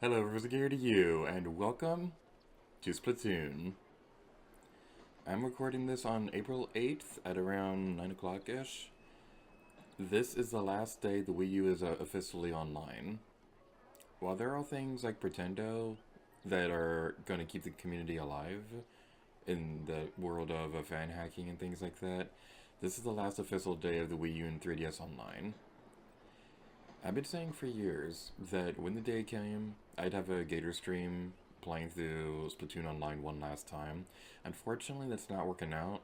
Hello, Rosigear to you, and welcome to Splatoon. I'm recording this on April 8th at around 9 o'clock-ish. This is the last day the Wii U is officially online. While there are things like Pretendo that are going to keep the community alive in the world of fan hacking and things like that, this is the last official day of the Wii U and 3DS online. I've been saying for years that when the day came, I'd have a Gator stream playing through Splatoon Online one last time. Unfortunately, that's not working out.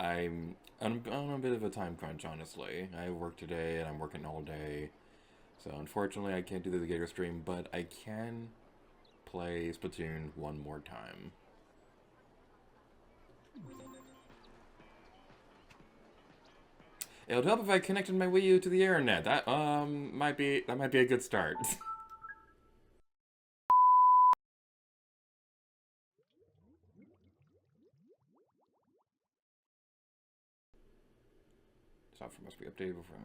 I'm on a bit of a time crunch, honestly. I work today and I'm working all day. So unfortunately, I can't do the Gator stream, but I can play Splatoon one more time. It would help if I connected my Wii U to the internet. That might be a good start. Software must be updated before.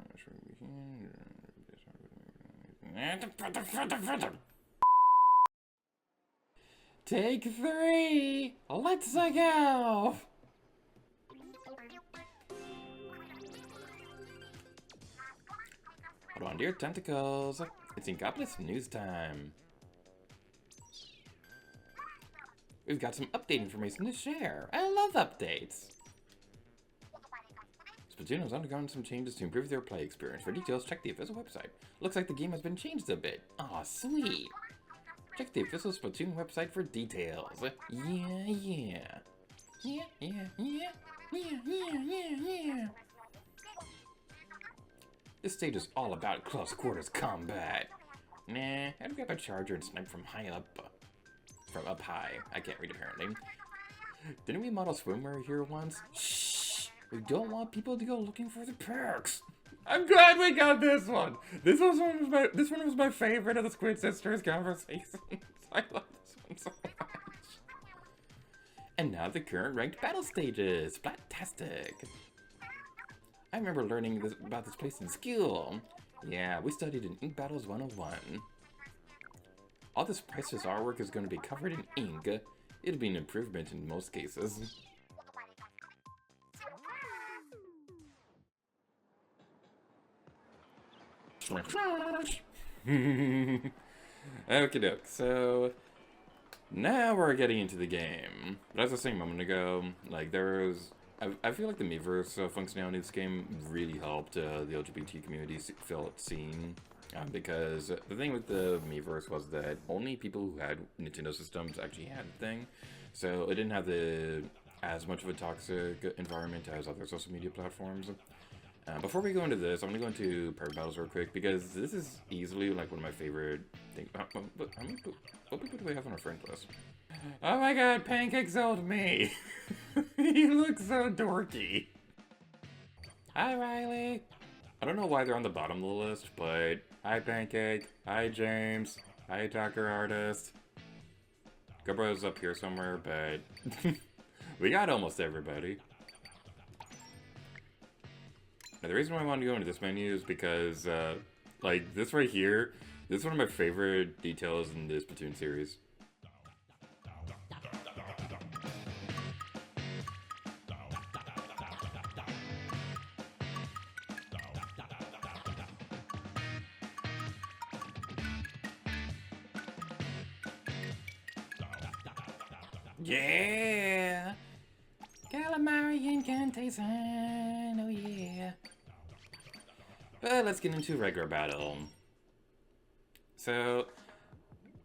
Take 3. Let's go. Hold on to your tentacles. It's Inkopolis news time. We've got some update information to share. I love updates. Splatoon has undergone some changes to improve their play experience. For details, check the official website. Looks like the game has been changed a bit. Aw, sweet. Check the official Splatoon website for details. Yeah. This stage is all about close quarters combat. Nah, I'd grab a charger and snipe from high up. From up high. I can't read apparently. Didn't we model swimwear here once? Shh! We don't want people to go looking for the perks. I'm glad we got this one. This one was my favorite of the Squid Sisters conversations. I love this one so much. And now the current ranked battle stages. Splattastic. I remember learning about this place in school. Yeah, we studied in Ink Battles 101. All this priceless artwork is going to be covered in ink. It'll be an improvement in most cases. Okie doke, so now we're getting into the game. But as I was saying a moment ago, like I feel like the Miiverse functionality of this game really helped the LGBT community feel seen. Because the thing with the Miiverse was that only people who had Nintendo systems actually had the thing. So it didn't have as much of a toxic environment as other social media platforms. Before we go into this, I'm going to go into private battles real quick, because this is easily like one of my favorite things. What people do we have on our friend list? Oh my god, Pancake sold me! He looks so dorky. Hi, Riley! I don't know why they're on the bottom of the list, but hi, Pancake. Hi, James. Hi, Tucker Artist. Gobro's up here somewhere, but we got almost everybody. Now, the reason why I wanted to go into this menu is because, like, this right here, this is one of my favorite details in the Splatoon series. Yeah! Calamari incantation, oh yeah. But let's get into regular battle. So,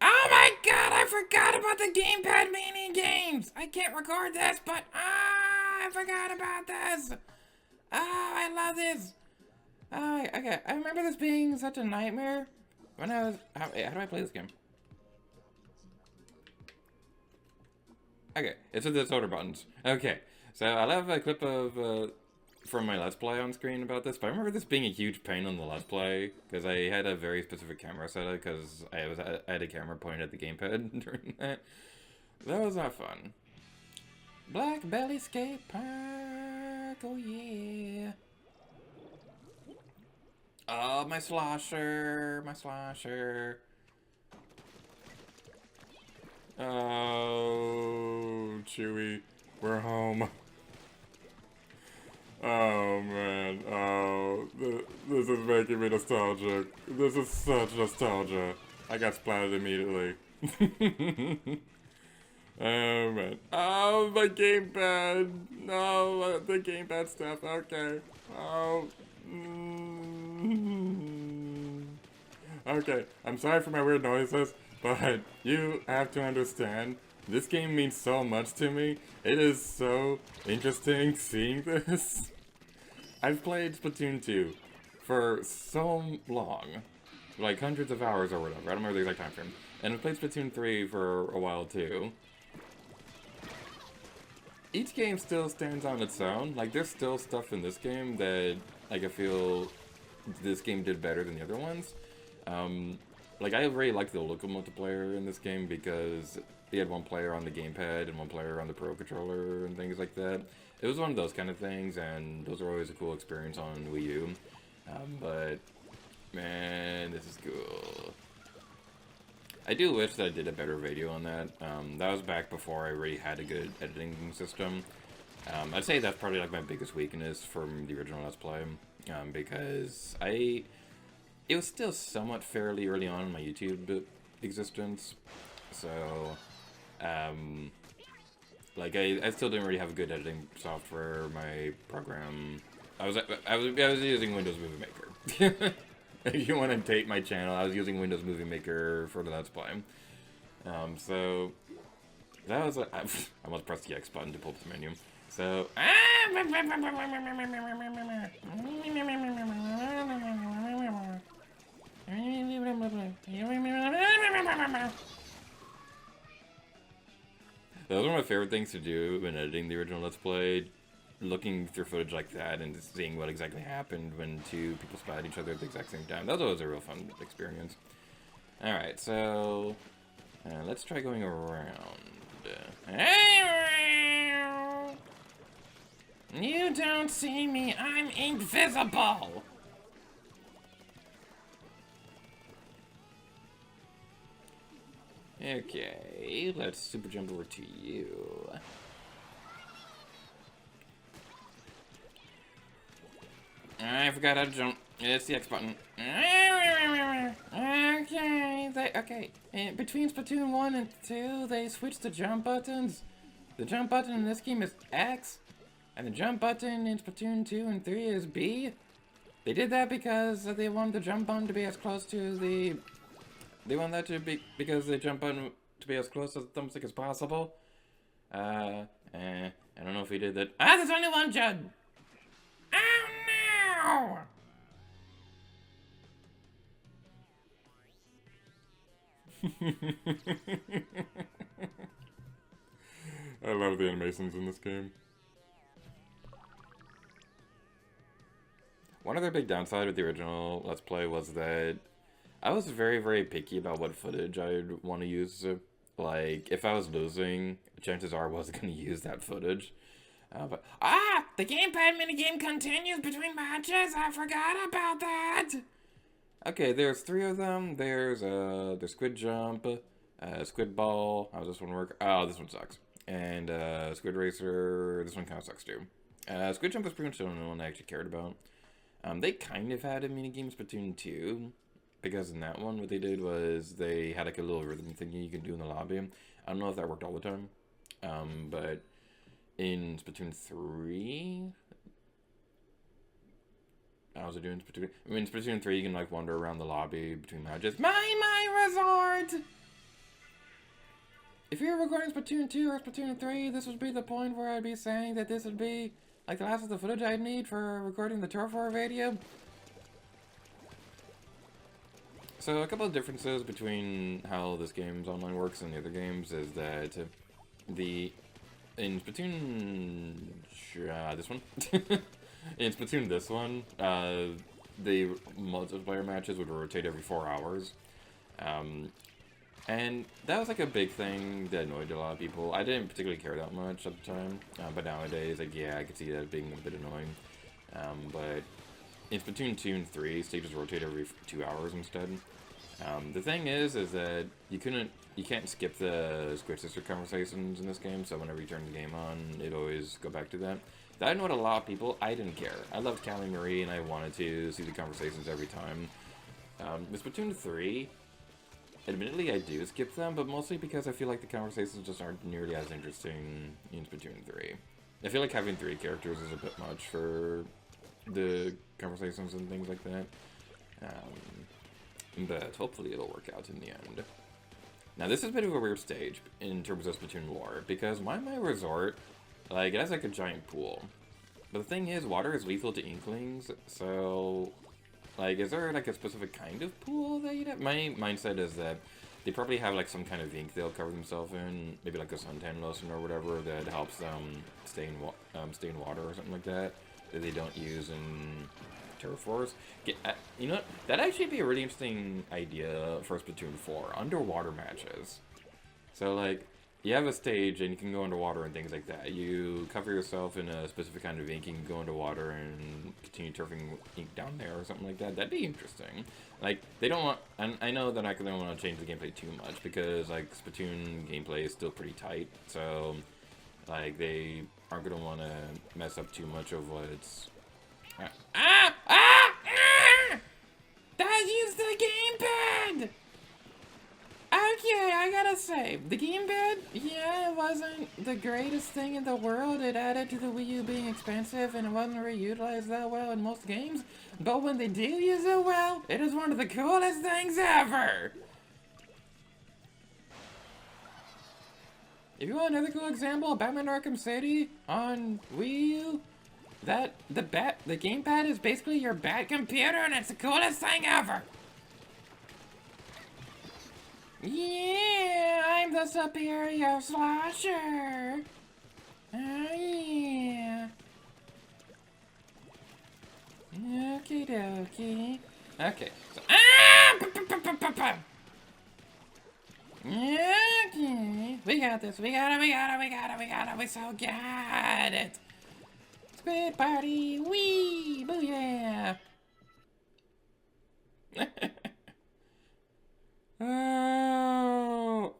oh my god, I forgot about the gamepad mini games! I can't record this, but I forgot about this! Oh, I love this! Oh, okay, I remember this being such a nightmare when I was... How do I play this game? Okay, it's with the shoulder buttons. Okay, so I have a clip of from my Let's Play on screen about this, but I remember this being a huge pain on the Let's Play, because I had a very specific camera setup, because I had a camera pointed at the gamepad during that. That was not fun. Black Belly Skate Park, oh yeah. Oh, my slosher, my slosher. Oh, Chewie, we're home. Oh man, oh, this is making me nostalgic. This is such nostalgia. I got splatted immediately. Oh man. Oh, my gamepad. No, the gamepad stuff. Okay. Oh. Okay, I'm sorry for my weird noises, but you have to understand, this game means so much to me. It is so interesting seeing this. I've played Splatoon 2 for so long, like hundreds of hours or whatever, I don't remember the exact time frame. And I've played Splatoon 3 for a while too. Each game still stands on its own. Like, there's still stuff in this game that, like, I feel this game did better than the other ones. Like, I really liked the local multiplayer in this game because they had one player on the gamepad and one player on the Pro Controller and things like that. It was one of those kind of things, and those are always a cool experience on Wii U. But, man, this is cool. I do wish that I did a better video on that. That was back before I really had a good editing system. I'd say that's probably like my biggest weakness from the original Let's Play, because it was still somewhat fairly early on in my YouTube existence, so like I still didn't really have a good editing software. My program, I was using Windows Movie Maker. If you want to date my channel, I was using Windows Movie Maker for the Let's Play. So that was I almost pressed the X button to pull up the menu. So those are my favorite things to do when editing the original Let's Play. Looking through footage like that and seeing what exactly happened when two people spotted each other at the exact same time. That was always a real fun experience. Alright, so let's try going around. You don't see me, I'm invisible! Okay, let's super jump over to you. I forgot how to jump. It's the X button. Okay. And between Splatoon 1 and 2, they switched the jump buttons. The jump button in this game is X, and the jump button in Splatoon 2 and 3 is B. They did that because they wanted the jump button to be as close to the... They want that to be because the jump button to be as close to the thumbstick as possible. I don't know if he did that. Ah, there's only one jump! Oh no! I love the animations in this game. One other big downside with the original Let's Play was that I was very, very picky about what footage I'd want to use. Like, if I was losing, chances are I wasn't going to use that footage. The gamepad minigame continues between matches. I forgot about that. Okay, there's 3 of them. There's Squid Jump, Squid Ball. How does this one work? Oh, this one sucks. And Squid Racer. This one kind of sucks too. Squid Jump is pretty much the only one I actually cared about. They kind of had a minigame Splatoon 2, because in that one, what they did was they had like a little rhythm thing you can do in the lobby. I don't know if that worked all the time, but in Splatoon 3, how's it doing Splatoon? I mean, Splatoon 3, you can like wander around the lobby between matches. My resort! If you were recording Splatoon 2 or Splatoon 3, this would be the point where I'd be saying that this would be like the last of the footage I'd need for recording the tour for video. So a couple of differences between how this game's online works and the other games is that in Splatoon this one in Splatoon this one the multiplayer matches would rotate every 4 hours, and that was like a big thing that annoyed a lot of people. I didn't particularly care that much at the time, but nowadays, like, yeah, I could see that being a bit annoying. But in Splatoon 2 and 3, stages rotate every 2 hours instead. The thing is that you can't skip the Squid Sister conversations in this game, so whenever you turn the game on, it always go back to that. I know what a lot of people, I didn't care. I loved Callie Marie, and I wanted to see the conversations every time. With Splatoon 3, admittedly I do skip them, but mostly because I feel like the conversations just aren't nearly as interesting in Splatoon 3. I feel like having 3 characters is a bit much for the conversations and things like that. But hopefully it'll work out in the end. Now this is a bit of a weird stage in terms of Splatoon lore, because my resort, like, it has like a giant pool. But the thing is, water is lethal to Inklings, so, like, is there like a specific kind of pool that you'd have? My mindset is that they probably have like some kind of ink they'll cover themselves in, maybe like a suntan lotion or whatever that helps them stay in water or something like that they don't use in Turf Wars. You know what? That'd actually be a really interesting idea for Splatoon 4. Underwater matches. So, like, you have a stage and you can go underwater and things like that. You cover yourself in a specific kind of ink, you can go underwater and continue turfing ink down there or something like that. That'd be interesting. Like, they don't want... And I know they're not going to want to change the gameplay too much because, like, Splatoon gameplay is still pretty tight. So, like, they aren't going to want to mess up too much of what it's... That used the gamepad! Okay, I gotta say, the gamepad, yeah, it wasn't the greatest thing in the world. It added to the Wii U being expensive and it wasn't really utilized that well in most games. But when they do use it well, it is one of the coolest things ever! If you want another cool example of Batman Arkham City on Wii U, the gamepad is basically your bat computer and it's the coolest thing ever! Yeah, I'm the superior slasher! Oh yeah! Okie dokie. Okay, so... Okay, we got this, we got it, we so got it! Squid party, wee, booyah! Oh!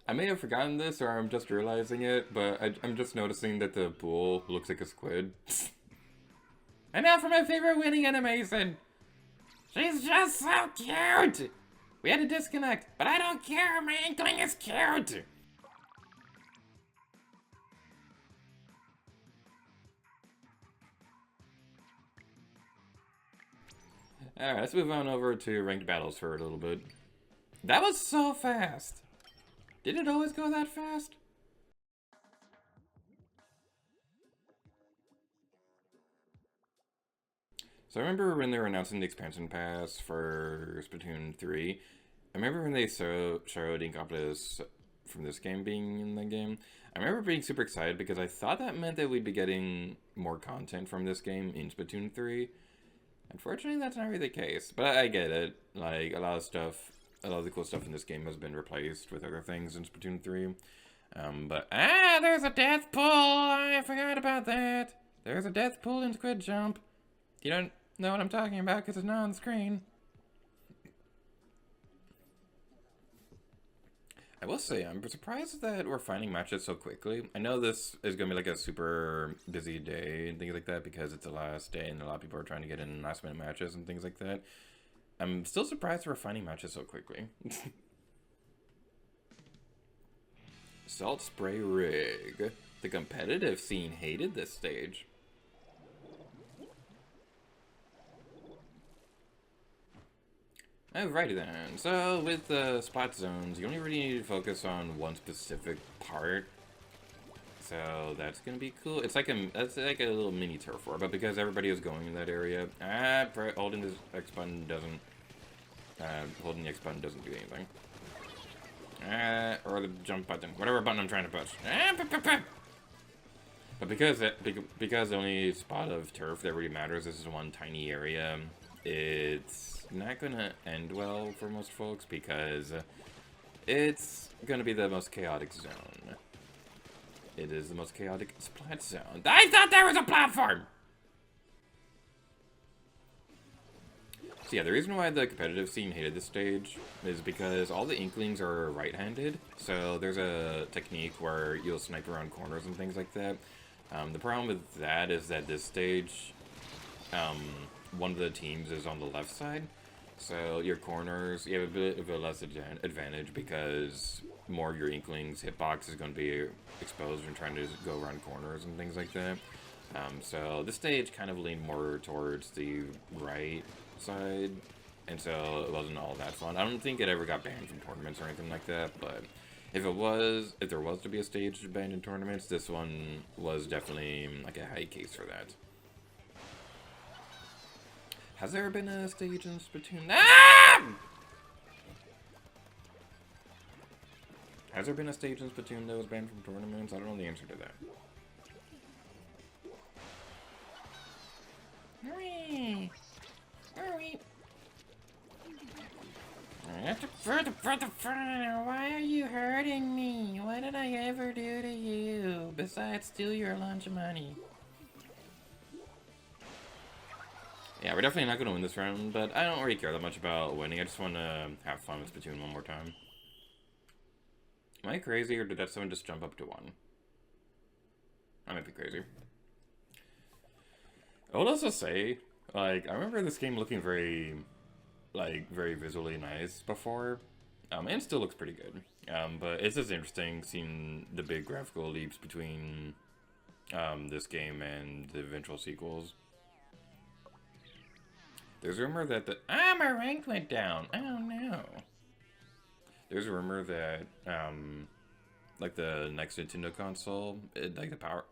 I may have forgotten this, or I'm just realizing it, but I'm just noticing that the pool looks like a squid. And now for my favorite winning animation! She's just so cute! We had to disconnect, but I don't care, my inkling is cute! Alright, let's move on over to ranked battles for a little bit. That was so fast! Did it always go that fast? So I remember when they were announcing the expansion pass for Splatoon 3. I remember when they showed Inkopolis from this game being in the game. I remember being super excited because I thought that meant that we'd be getting more content from this game in Splatoon 3. Unfortunately, that's not really the case, but I get it. Like, a lot of the cool stuff in this game has been replaced with other things in Splatoon 3. There's a death pool! I forgot about that! There's a death pool in Squid Jump. You don't know what I'm talking about because it's not on the screen. I will say, I'm surprised that we're finding matches so quickly. I know this is going to be like a super busy day and things like that because it's the last day and a lot of people are trying to get in last minute matches and things like that. I'm still surprised we're finding matches so quickly. Salt Spray Rig. The competitive scene hated this stage. Alrighty then, so with the spot zones, you only really need to focus on one specific part. So that's gonna be cool. That's like a little mini turf war, but because everybody is going in that area, holding the X button doesn't do anything. Or the jump button, whatever button I'm trying to push. But because the only spot of turf that really matters, this is one tiny area, it's not gonna end well for most folks because it's gonna be the most chaotic zone. It is the most chaotic splat zone. I thought there was a platform! So yeah, the reason why the competitive scene hated this stage is because all the Inklings are right-handed. So there's a technique where you'll snipe around corners and things like that. The problem with that is that this stage, one of the teams is on the left side. So your corners, you have a bit of a less advantage because more of your Inklings' hitbox is going to be exposed when trying to go around corners and things like that. So this stage kind of leaned more towards the right side, and so it wasn't all that fun. I don't think it ever got banned from tournaments or anything like that, but if there was to be a stage banned in tournaments, this one was definitely like a high case for that. Has there been a stage in Splatoon? Ah! Has there been a stage in Splatoon that was banned from tournaments? I don't know the answer to that. Hurry! Hurry! Why are you hurting me? What did I ever do to you? Besides steal your lunch money. Yeah, we're definitely not going to win this round, but I don't really care that much about winning. I just want to have fun with Splatoon one more time. Am I crazy, or did that someone just jump up to 1? I might be crazy. I would also say, like, I remember this game looking very visually nice before, and it still looks pretty good. But it's just interesting seeing the big graphical leaps between this game and the eventual sequels. There's a rumor that my rank went down. Oh no. There's a rumor that like the next Nintendo console, like the power.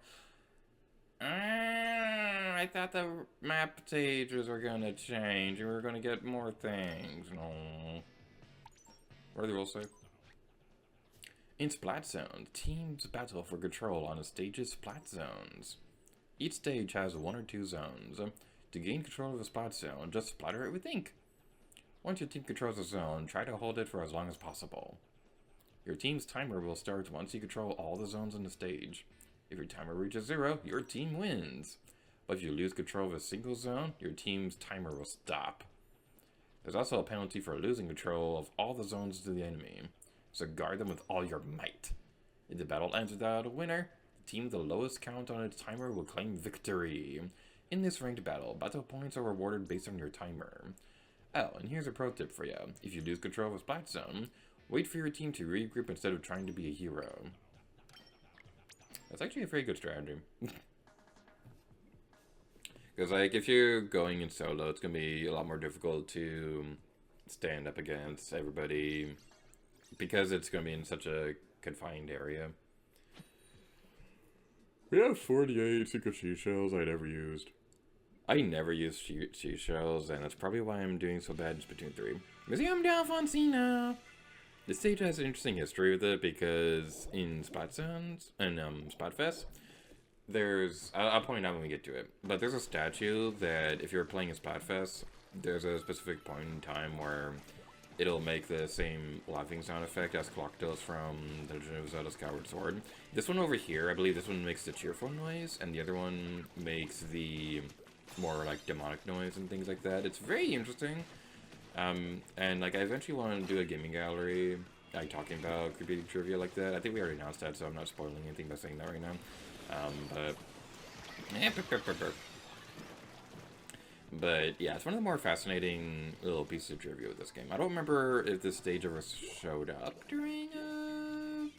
I thought the map stages were gonna change. We were gonna get more things. No. What are the rules say? In Splat Zone, teams battle for control on a stage's Splat Zones. Each stage has 1 or 2 zones. To gain control of a Splat Zone, just splatter it with ink. Once your team controls a zone, try to hold it for as long as possible. Your team's timer will start once you control all the zones on the stage. If your timer reaches 0, your team wins. But if you lose control of a single zone, your team's timer will stop. There's also a penalty for losing control of all the zones to the enemy, so guard them with all your might. If the battle ends without a winner, the team with the lowest count on its timer will claim victory. In this ranked battle points are rewarded based on your timer. Oh, and here's a pro tip for you. If you lose control of a Splat Zone, wait for your team to regroup instead of trying to be a hero. That's actually a very good strategy. Because, like, if you're going in solo, it's going to be a lot more difficult to stand up against everybody because it's going to be in such a confined area. We have 48 secret seashells I never used. I never used seashells, and that's probably why I'm doing so bad in Splatoon 3. Museum d'Alfonsina! This stage has an interesting history with it because in Splat Zones and Splatfest, I'll point out when we get to it, but there's a statue that if you're playing a Splatfest, there's a specific point in time where it'll make the same laughing sound effect as Clock does from The Legend of Zelda Skyward Sword. This one over here, I believe this one makes the cheerful noise, and the other one makes the more like demonic noise and things like that. It's very interesting. And like I eventually want to do a gaming gallery, like talking about creepy trivia like that. I think we already announced that, so I'm not spoiling anything by saying that right now. But yeah, it's one of the more fascinating little pieces of trivia with this game. I don't remember if this stage ever showed up during the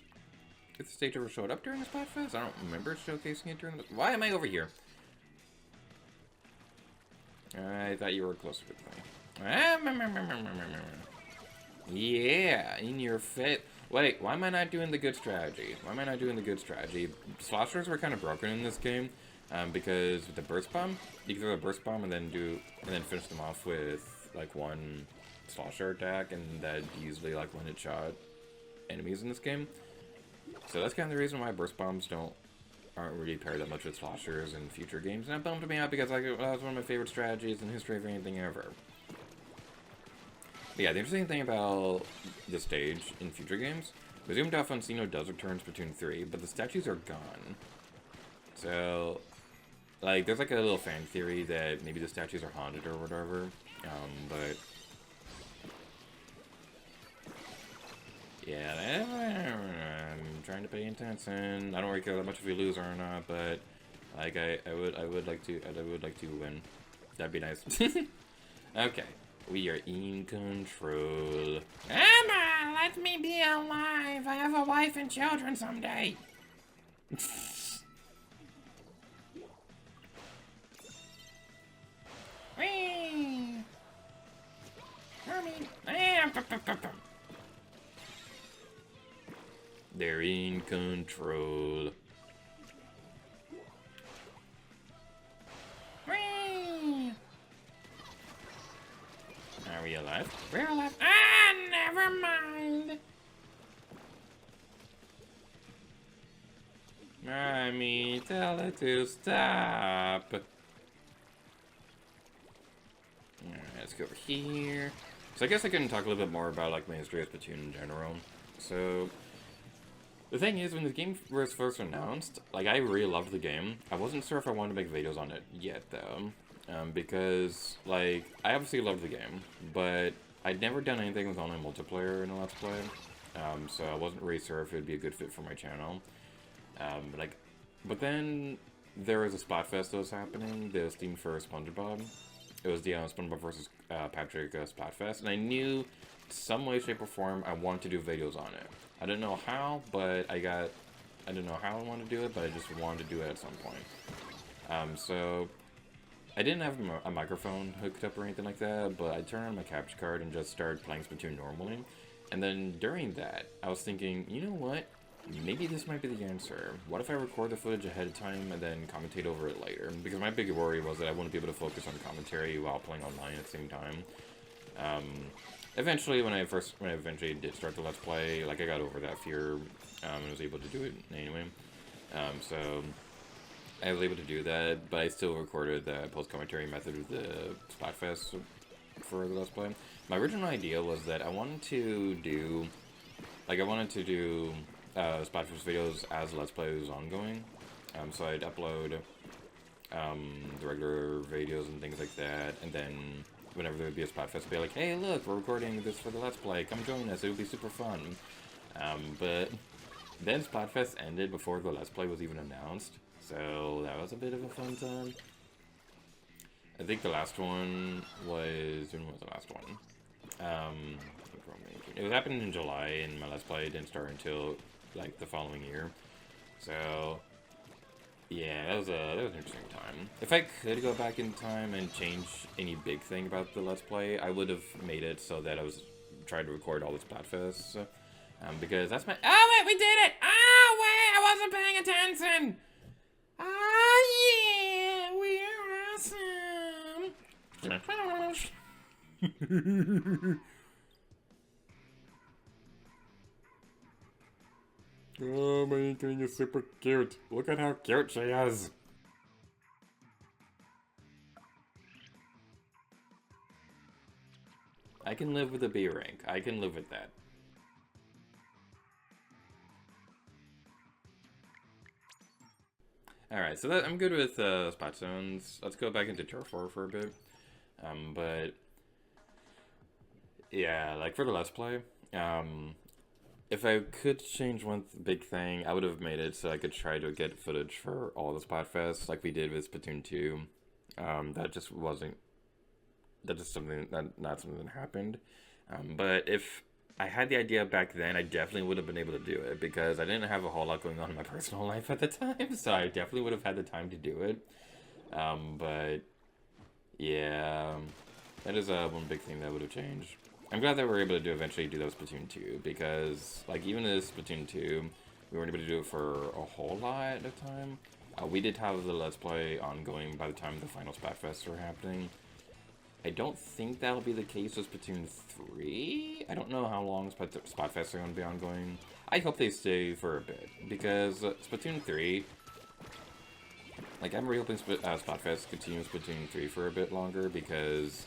Splatfest. I don't remember showcasing it during the. Why am I over here? I thought you were closer with me. Yeah, in your face. Wait, why am I not doing the good strategy? Sloshers were kind of broken in this game, because with the burst bomb, you can throw a burst bomb and then finish them off with like one slosher attack, and that usually like one-hit shot enemies in this game. So that's kind of the reason why burst bombs aren't really paired that much with sloshers in future games, and that bummed me out because that was one of my favorite strategies in the history of anything ever. But yeah, the interesting thing about this stage in future games, Museum d'Alfonsino does return Splatoon 3, but the statues are gone. So, like, there's like a little fan theory that maybe the statues are haunted or whatever. But yeah, I'm trying to pay attention. I don't really care that much if we lose or not, but like I would like to win. That'd be nice. Okay, we are in control. Emma, let me be alive. I have a wife and children someday. Whee! They're in control. Whee! Are we alive? We're alive. Ah, never mind. I mean, tell it to stop. Alright, let's go over here. So I guess I can talk a little bit more about like my history of Splatoon in general. So the thing is, when the game was first announced, like I really loved the game. I wasn't sure if I wanted to make videos on it yet though. Because like I obviously loved the game, but I'd never done anything with online multiplayer in a Let's Play. So I wasn't really sure if it would be a good fit for my channel. But then there was a Splatfest that was happening, the Steam for SpongeBob. It was the SpongeBob versus Patrick Splatfest, and I knew some way, shape, or form I wanted to do videos on it. I didn't know how, but I didn't know how I wanted to do it, but I just wanted to do it at some point. So I didn't have a microphone hooked up or anything like that, but I turned on my capture card and just started playing Splatoon normally. And then during that, I was thinking, you know what? Maybe this might be the answer. What if I record the footage ahead of time and then commentate over it later? Because my big worry was that I wouldn't be able to focus on commentary while playing online at the same time. Eventually, when I eventually did start the Let's Play, like I got over that fear and was able to do it anyway. So I was able to do that, but I still recorded the post-commentary method of the Splatfest for the Let's Play. My original idea was that I wanted to do Splatfest videos as Let's Play was ongoing. So I'd upload the regular videos and things like that, and then whenever there would be a Splatfest, I'd be like, hey, look, we're recording this for the Let's Play, come join us, it would be super fun. But then Splatfest ended before the Let's Play was even announced, so that was a bit of a fun time. I think the last one was... when was the last one? It happened in July, and my Let's Play didn't start until, like, the following year. So, yeah, that was an interesting time. If I could go back in time and change any big thing about the Let's Play, I would have made it so that I was trying to record all the Splatfests. Because that's my... Oh, wait, we did it! Oh, wait, I wasn't paying attention! Oh, yeah, we are awesome! Oh, my inkling is super cute. Look at how cute she is. I can live with a B rank. I can live with that. Alright, so I'm good with spot zones. Let's go back into Turf War for a bit. But yeah, like for the Let's Play, if I could change one big thing, I would have made it so I could try to get footage for all the Splatfests like we did with Splatoon 2. That just wasn't... That's just something not something that happened. But if I had the idea back then, I definitely would have been able to do it, because I didn't have a whole lot going on in my personal life at the time, so I definitely would have had the time to do it. But yeah, that is one big thing that would have changed. I'm glad that we were able to eventually do that with Splatoon 2, because, like, even in Splatoon 2, we weren't able to do it for a whole lot of time. We did have the Let's Play ongoing by the time the final Splatfests were happening. I don't think that'll be the case with Splatoon 3. I don't know how long Splatfests are going to be ongoing. I hope they stay for a bit, because Splatoon 3... Like, I'm really hoping Splatfest continues Splatoon 3 for a bit longer, because...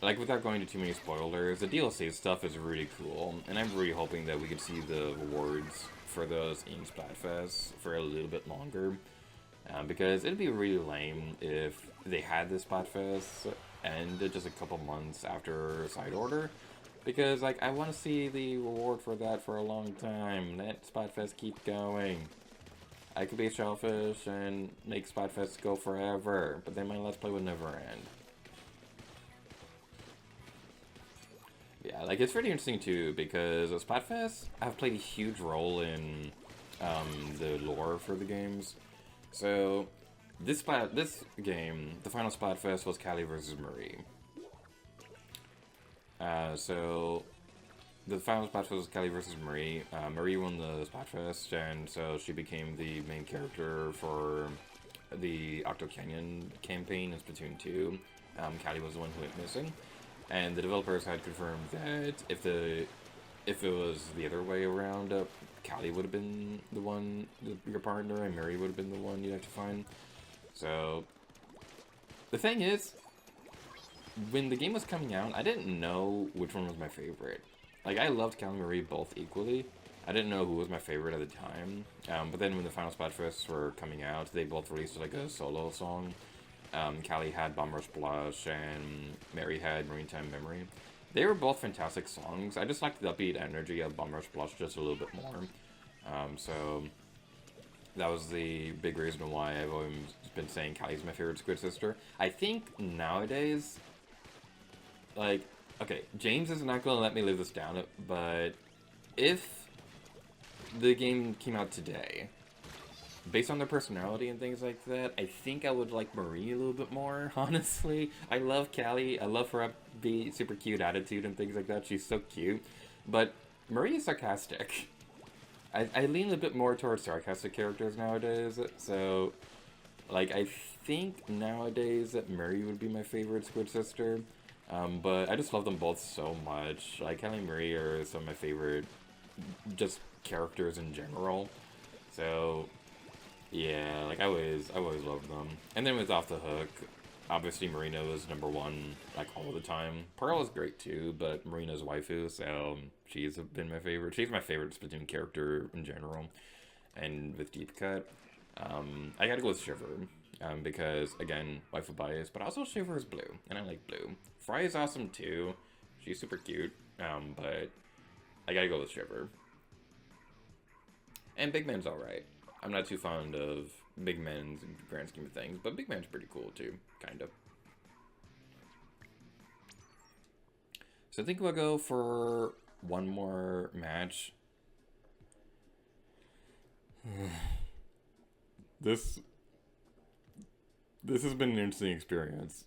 Like, without going into too many spoilers, the DLC stuff is really cool, and I'm really hoping that we could see the rewards for those in Splatfest for a little bit longer. Because it'd be really lame if they had this Splatfest end just a couple months after Side Order. Because, like, I want to see the reward for that for a long time. Let Splatfest keep going. I could be selfish and make Splatfest go forever, but then my Let's Play would never end. Yeah, like, it's pretty interesting, too, because Splatfest have played a huge role in the lore for the games. So, this game, the final Splatfest was Callie versus Marie. So, the final Splatfest was Callie versus Marie. Marie won the Splatfest, and so she became the main character for the Octo Canyon campaign in Splatoon 2. Callie was the one who went missing. And the developers had confirmed that if it was the other way around, Callie would have been the one, your partner, and Mary would have been the one you'd have to find. So, the thing is, when the game was coming out, I didn't know which one was my favorite. Like, I loved Callie and Marie both equally. I didn't know who was my favorite at the time. But then when the final Splatfests were coming out, they both released like a solo song. Callie had Bomb Rush Blush, and Mary had Marine Time Memory. They were both fantastic songs. I just liked the upbeat energy of Bomb Rush Blush just a little bit more. So that was the big reason why I've always been saying Callie's my favorite Squid Sister. I think nowadays, like, okay, James is not going to let me live this down, but if the game came out today, based on their personality and things like that, I think I would like Marie a little bit more, honestly. I love Callie. I love her upbeat, super cute attitude and things like that. She's so cute. But Marie is sarcastic. I lean a bit more towards sarcastic characters nowadays, so, like, I think nowadays that Marie would be my favorite Squid Sister. But I just love them both so much. Like, Callie and Marie are some of my favorite, just characters in general. So, yeah, like, I always loved them. And then with Off the Hook, obviously Marina was #1, like, all the time. Pearl is great, too, but Marina's waifu, so she's been my favorite. She's my favorite Splatoon character in general. And with Deep Cut, I gotta go with Shiver. Because, again, waifu bias, but also Shiver is blue, and I like blue. Fry is awesome, too. She's super cute, but I gotta go with Shiver. And Big Man's alright. I'm not too fond of Big Man's grand scheme of things, but Big Man's pretty cool, too, kind of. So I think we'll go for one more match. This has been an interesting experience.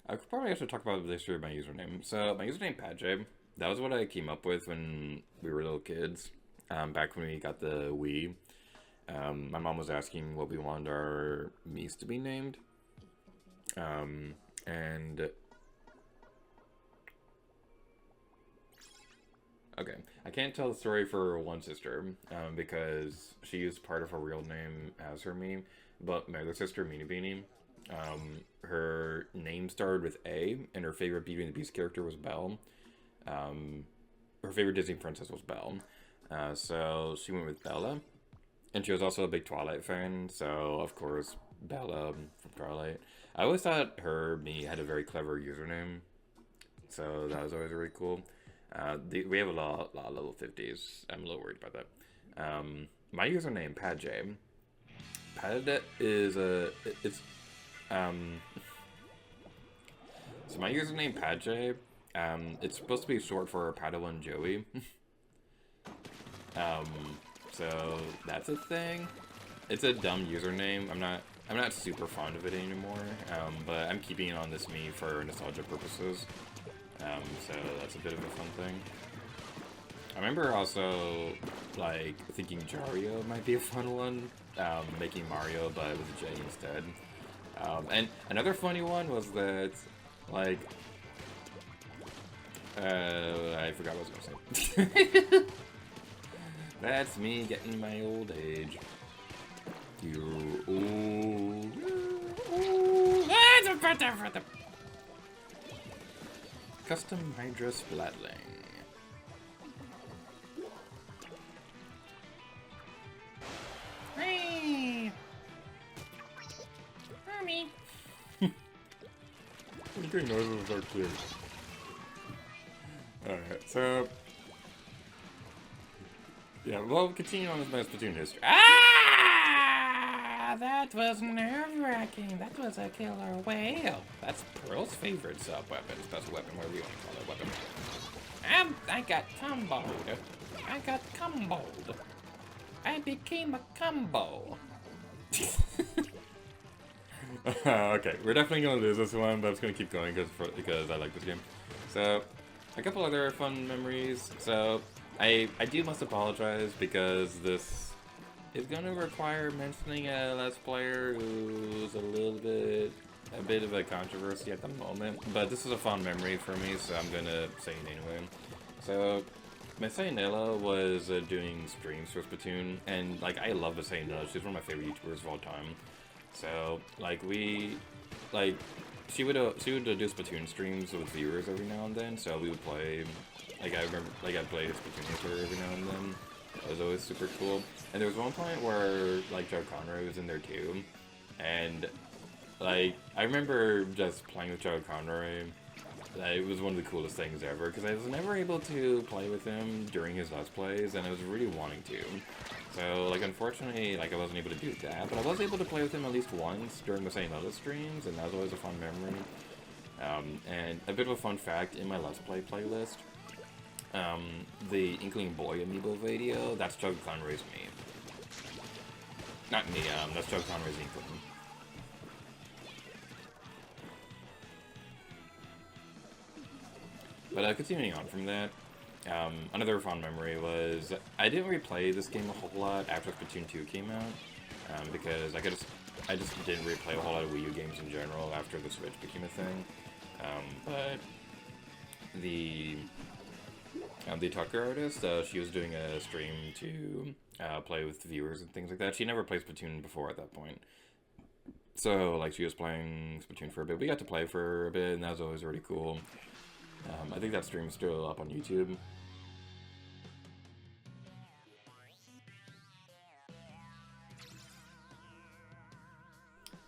I could probably actually talk about the history of my username. So, my username, Padre, that was what I came up with when we were little kids. Back when we got the Wii. My mom was asking what we wanted our Mies to be named. Okay, I can't tell the story for one sister, because she used part of her real name as her meme, but my other sister, Meanie Beanie, her name started with A, and her favorite Beauty and the Beast character was Belle. Her favorite Disney princess was Belle, so she went with Bella, and she was also a big Twilight fan, so of course, Bella from Twilight. I always thought me had a very clever username, so that was always really cool. We have a lot of level 50s. I'm a little worried about that. My username, Padj. Pad is so my username, Padj, it's supposed to be short for Padawan Joey. So that's a thing. It's a dumb username. I'm not super fond of it anymore. But I'm keeping it on this me for nostalgia purposes. So that's a bit of a fun thing. I remember also, like, thinking Jario might be a fun one, making Mario, but with a J instead. And another funny one was that, like, I forgot what I was gonna say. That's me getting my old age. You're old. Custom Hydra Splatling. Making noises are cute. Alright, so... yeah, well, continuing on with my Splatoon history. Ah! That was nerve-wracking. That was a killer whale. That's Pearl's favorite sub-weapon, special weapon, whatever you want to call it, weapon. I got comboed. I got comboed. I became a combo. Okay, we're definitely gonna lose this one, but I'm just gonna keep going because I like this game. So, a couple other fun memories. So, I must apologize because this is gonna require mentioning a Let's Player who's a bit of a controversy at the moment. But this is a fun memory for me, so I'm gonna say it anyway. So, Messianella was doing streams for Splatoon, and like I love Messianella. She's one of my favorite YouTubers of all time. So like she would do Splatoon streams with viewers every now and then. So we would play. Like I remember, like I played Splatoon with her every now and then. It was always super cool. And there was one point where like Joe Conroy was in there too, and like I remember just playing with Joe Conroy. It was one of the coolest things ever, because I was never able to play with him during his Let's Plays, and I was really wanting to. So, like, unfortunately, like, I wasn't able to do that, but I was able to play with him at least once during the same other streams, and that was always a fun memory. And a bit of a fun fact, in my Let's Play playlist, the Inkling Boy amiibo video, that's Joe Conroy's me. Not me, that's Joe Conroy's Inkling. But continuing on from that, another fun memory was I didn't replay this game a whole lot after Splatoon 2 came out, because I just didn't replay a whole lot of Wii U games in general after the Switch became a thing. But the Tucker artist, she was doing a stream to play with viewers and things like that. She never played Splatoon before at that point. So, like, she was playing Splatoon for a bit. We got to play for a bit, and that was always really cool. I think that stream is still up on YouTube.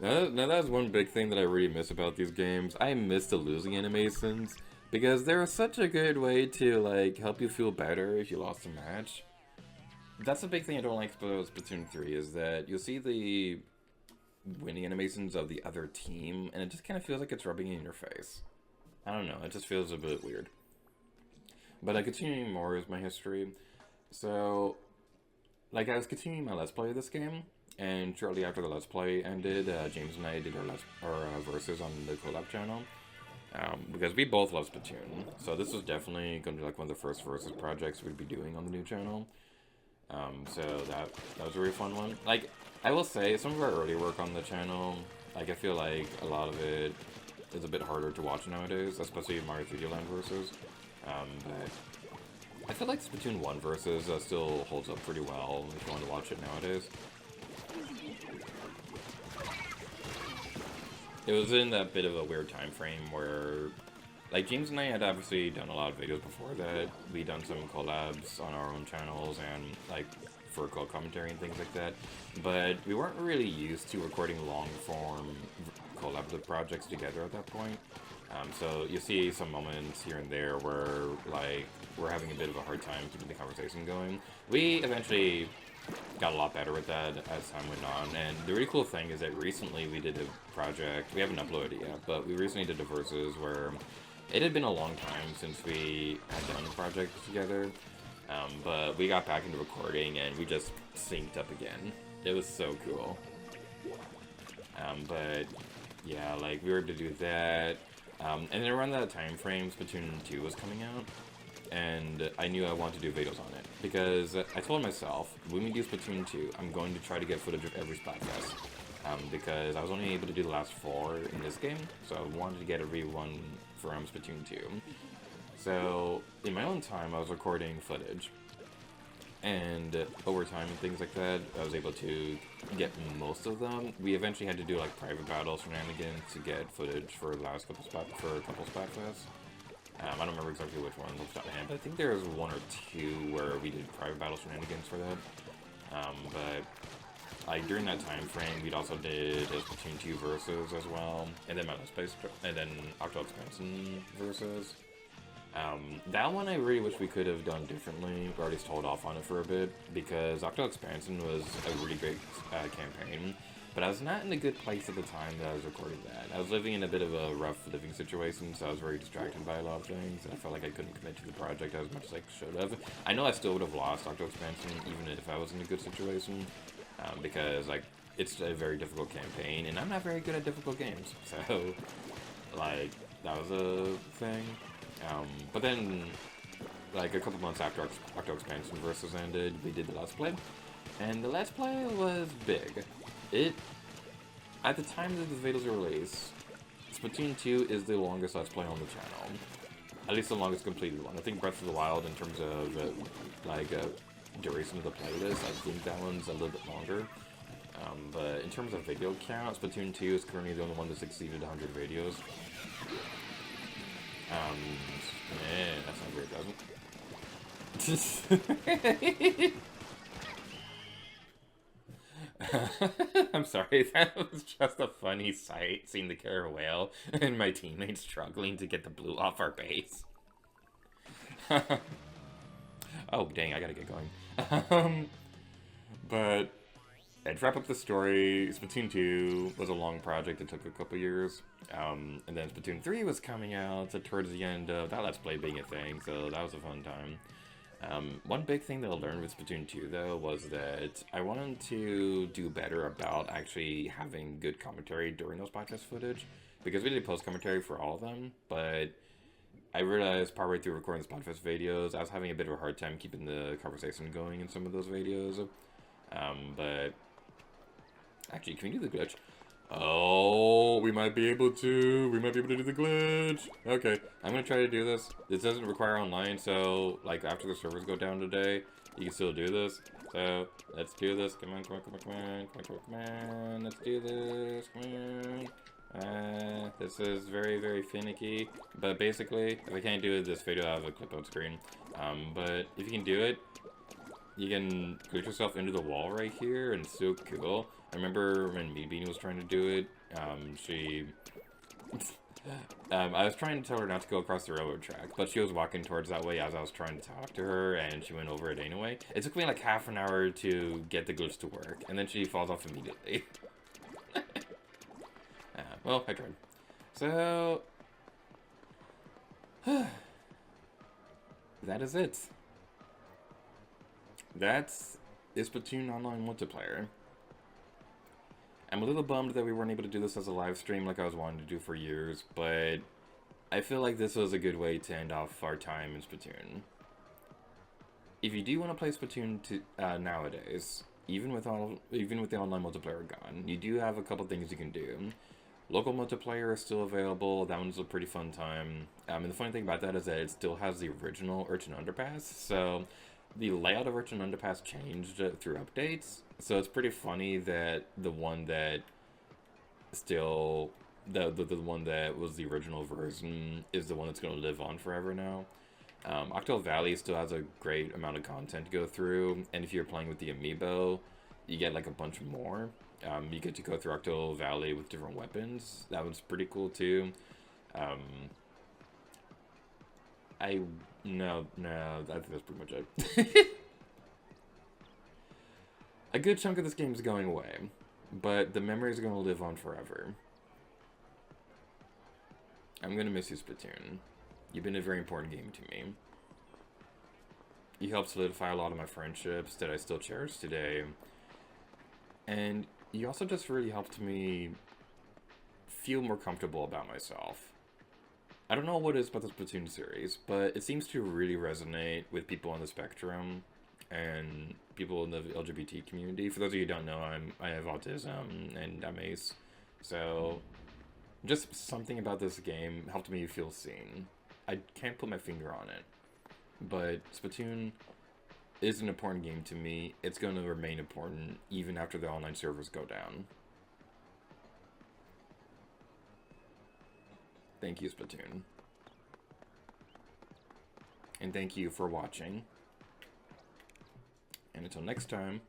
Now that's one big thing that I really miss about these games. I miss the losing animations, because they're such a good way to, like, help you feel better if you lost a match. That's the big thing I don't like about Splatoon 3, is that you'll see the winning animations of the other team, and it just kind of feels like it's rubbing in your face. I don't know, it just feels a bit weird. But continuing more with my history. So, like, I was continuing my Let's Play of this game, and shortly after the Let's Play ended, James and I did our verses on the collab channel. Because we both love Splatoon, so this was definitely going to be like one of the first versus projects we'd be doing on the new channel. So that was a really fun one. Like, I will say, some of our early work on the channel, like, I feel like a lot of it is a bit harder to watch nowadays, especially Mario 3D Land versus. But I feel like Splatoon 1 versus still holds up pretty well if you want to watch it nowadays. It was in that bit of a weird time frame where, like, James and I had obviously done a lot of videos before that. We'd done some collabs on our own channels and, like, for commentary and things like that. But we weren't really used to recording long-form collaborative projects together at that point. So you see some moments here and there where, like, we're having a bit of a hard time keeping the conversation going. We eventually got a lot better with that as time went on, and the really cool thing is that recently we did a project, we haven't uploaded it yet, but we recently did a versus where it had been a long time since we had done a project together, but we got back into recording and we just synced up again. It was so cool. But yeah, like, we were able to do that, and then around that time frame, Splatoon 2 was coming out. And I knew I wanted to do videos on it, because I told myself, when we do Splatoon 2, I'm going to try to get footage of every Splatfest, because I was only able to do the last 4 in this game, so I wanted to get every one from Splatoon 2. So, in my own time, I was recording footage, and over time and things like that, I was able to get most of them. We eventually had to do, like, private battle shenanigans to get footage for the last couple Splatfests. I don't remember exactly which one off the top of my head, but I think there was 1 or 2 where we did private battle shenanigans for that. But like during that time frame, we'd also did a Splatoon 2 versus as well, and then my Let's Play, and then Octo Expansion versus. That one I really wish we could have done differently, or at least hold off on it for a bit, because Octo Expansion was a really great campaign, but I was not in a good place at the time that I was recording that. I was living in a bit of a rough living situation, so I was very distracted by a lot of things, and I felt like I couldn't commit to the project as much as I should have. I know I still would have lost Octo Expansion, even if I was in a good situation, because, like, it's a very difficult campaign, and I'm not very good at difficult games, so, like, that was a thing. But then, like, a couple months after Octo Expansion Versus ended, we did the Let's Play. And the Let's Play was big. At the time that the videos were released, Splatoon 2 is the longest Let's Play on the channel. At least the longest completed one. I think Breath of the Wild, in terms of, duration of the playlist, I think that one's a little bit longer. But in terms of video count, Splatoon 2 is currently the only one that's exceeded 100 videos. That sounds weird, doesn't it? I'm sorry, that was just a funny sight, seeing the killer whale and my teammates struggling to get the blue off our base. Oh, dang, I gotta get going. But, yeah, to wrap up the story, Splatoon 2 was a long project that took a couple years. And then Splatoon 3 was coming out towards the end of that Let's Play being a thing, so that was a fun time. One big thing that I learned with Splatoon 2, though, was that I wanted to do better about actually having good commentary during those podcast footage, because we did post commentary for all of them, but I realized partway through recording these podcast videos, I was having a bit of a hard time keeping the conversation going in some of those videos. But actually, can we do the glitch? Oh, we might be able to do the glitch. Okay, I'm gonna try to do this. This doesn't require online, so, like, after the servers go down today, you can still do this. So, let's do this. Come on, come on, come on, come on, come on, come on. Let's do this. Come on. This is very, very finicky. But basically, if I can't do this video, I have a clip on screen. But if you can do it, you can glitch yourself into the wall right here, and it's so cool. I remember when Beanie was trying to do it, I was trying to tell her not to go across the railroad track, but she was walking towards that way as I was trying to talk to her, and she went over it anyway. It took me like half an hour to get the glitch to work, and then she falls off immediately. Well, I tried. So, that is it. That's Splatoon Online Multiplayer. I'm a little bummed that we weren't able to do this as a live stream like I was wanting to do for years, but I feel like this was a good way to end off our time in Splatoon. If you do want to play Splatoon nowadays, even with the online multiplayer gone, you do have a couple things you can do. Local multiplayer is still available. That one's a pretty fun time. And the funny thing about that is that it still has the original Urchin Underpass. So the layout of Urchin Underpass changed through updates. So it's pretty funny that the one that still the one that was the original version is the one that's going to live on forever now. Octo Valley still has a great amount of content to go through, and if you're playing with the amiibo, you get like a bunch more. You get to go through Octo Valley with different weapons. That was pretty cool too. I think that's pretty much it. A good chunk of this game is going away, but the memories are going to live on forever. I'm going to miss you, Splatoon. You've been a very important game to me. You helped solidify a lot of my friendships that I still cherish today. And you also just really helped me feel more comfortable about myself. I don't know what it is about the Splatoon series, but it seems to really resonate with people on the spectrum and people in the LGBT community. For those of you who don't know, I have autism and I'm ace. So just something about this game helped me feel seen. I can't put my finger on it, but Splatoon is an important game to me. It's going to remain important even after the online servers go down. Thank you, Splatoon. And thank you for watching. And until next time,